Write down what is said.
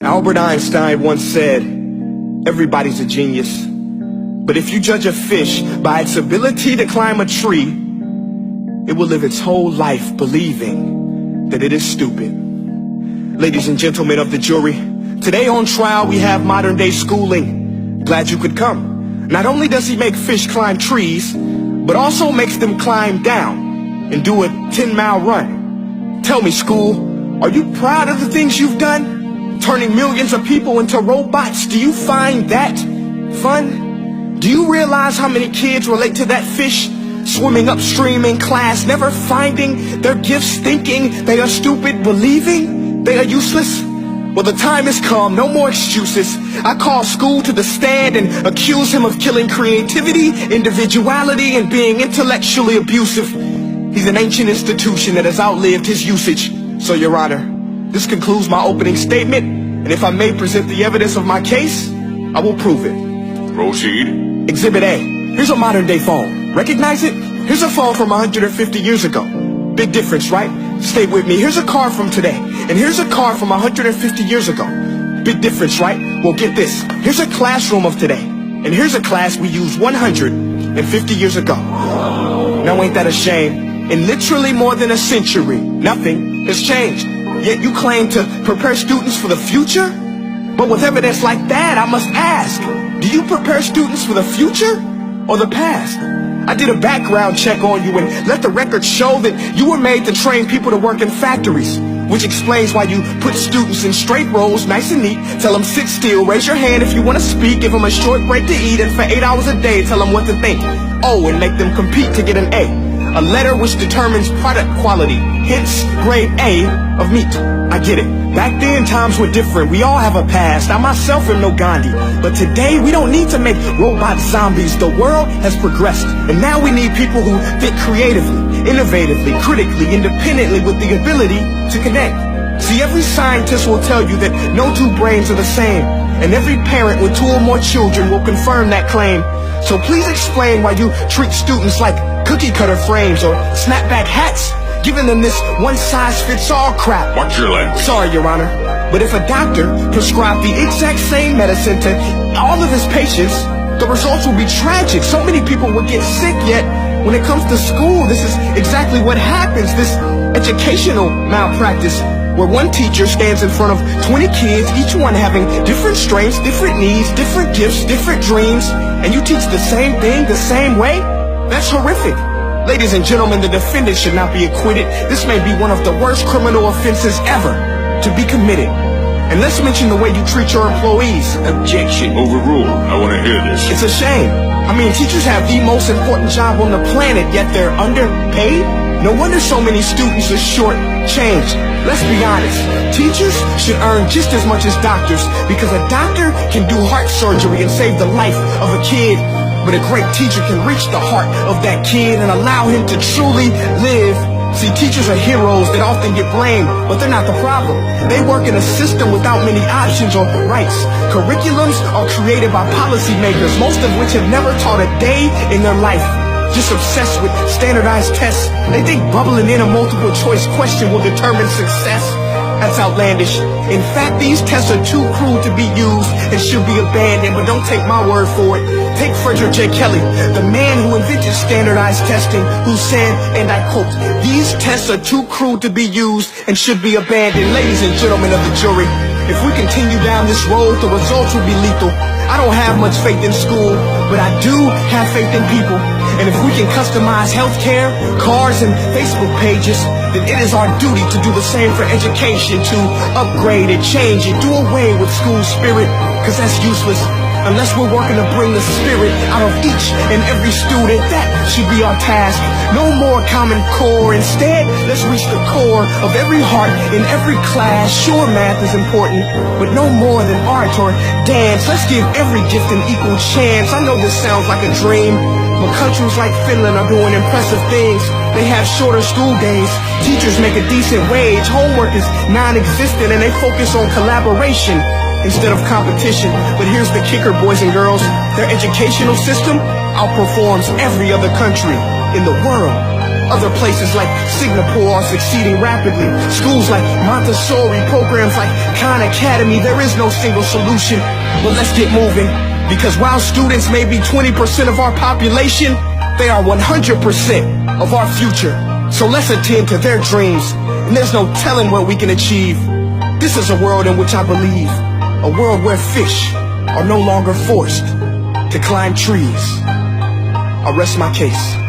Albert Einstein once said, everybody's a genius. But if you judge a fish by its ability to climb a tree, it will live its whole life believing that it is stupid. Ladies and gentlemen of the jury, today on trial we have modern day schooling. Glad you could come. Not only does he make fish climb trees, but also makes them climb down and do a 10-mile run. Tell me, school, are you proud of the things you've done? Turning millions of people into robots, do you find that fun? Do you realize how many kids relate to that fish swimming upstream in class, never finding their gifts, thinking they are stupid, believing they are useless? Well, the time has come, no more excuses. I call school to the stand and accuse him of killing creativity, individuality, and being intellectually abusive. He's an ancient institution that has outlived his usage. So, Your Honor, this concludes my opening statement, and if I may present the evidence of my case, I will prove it. Proceed. Exhibit A. Here's a modern day phone. Recognize it? Here's a phone from 150 years ago. Big difference, right? Stay with me. Here's a car from today, and here's a car from 150 years ago. Big difference, right? Well, get this. Here's a classroom of today, and here's a class we used 150 years ago. Now ain't that a shame? In literally more than a century, nothing has changed. Yet you claim to prepare students for the future? But with evidence like that, I must ask, do you prepare students for the future or the past? I did a background check on you and let the record show that you were made to train people to work in factories, which explains why you put students in straight rows, nice and neat, tell them sit still, raise your hand if you want to speak, give them a short break to eat, and for 8 hours a day tell them what to think. Oh, and make them compete to get an A letter which determines product quality, hence grade A of meat. I get it. Back then, times were different. We all have a past. I myself am no Gandhi. But today, we don't need to make robot zombies. The world has progressed. And now we need people who think creatively, innovatively, critically, independently, with the ability to connect. See, every scientist will tell you that no two brains are the same. And every parent with 2 or more children will confirm that claim. So please explain why you treat students like cookie cutter frames or snapback hats, giving them this one-size-fits-all crap. Watch your language. Sorry, Your Honor, but if a doctor prescribed the exact same medicine to all of his patients, the results will be tragic. So many people will get sick, yet when it comes to school, this is exactly what happens. This educational malpractice, where one teacher stands in front of 20 kids, each one having different strengths, different needs, different gifts, different dreams, and you teach the same thing the same way? That's horrific. Ladies and gentlemen, the defendant should not be acquitted. This may be one of the worst criminal offenses ever to be committed. And let's mention the way you treat your employees. Objection. Overruled. I want to hear this. It's a shame. I mean, teachers have the most important job on the planet, yet they're underpaid? No wonder so many students are short-changed. Let's be honest. Teachers should earn just as much as doctors, because a doctor can do heart surgery and save the life of a kid. But a great teacher can reach the heart of that kid and allow him to truly live. See, teachers are heroes that often get blamed, but they're not the problem. They work in a system without many options or rights. Curriculums are created by policymakers, most of which have never taught a day in their life. Just obsessed with standardized tests. They think bubbling in a multiple choice question will determine success. That's outlandish. In fact, these tests are too cruel to be used and should be abandoned, but don't take my word for it. Take Frederick J. Kelly, the man who invented standardized testing, who said, and I quote, "These tests are too cruel to be used and should be abandoned." Ladies and gentlemen of the jury, if we continue down this road, the results will be lethal. I don't have much faith in school, but I do have faith in people. And if we can customize healthcare, cars, and Facebook pages, then it is our duty to do the same for education, to upgrade and change and do away with school spirit, because that's useless. Unless we're working to bring the spirit out of each and every student, that should be our task. No more Common Core. Instead, let's reach the core of every heart in every class. Sure, math is important, but no more than art or dance. Let's give every gift an equal chance. I know this sounds like a dream, but countries like Finland are doing impressive things. They have shorter school days. Teachers make a decent wage. Homework is non-existent, and they focus on collaboration instead of competition. But here's the kicker, boys and girls. Their educational system outperforms every other country in the world. Other places like Singapore are succeeding rapidly. Schools like Montessori, programs like Khan Academy. There is no single solution, but let's get moving. Because while students may be 20% of our population, they are 100% of our future. So let's attend to their dreams, and there's no telling what we can achieve. This is a world in which I believe, a world where fish are no longer forced to climb trees. I rest my case.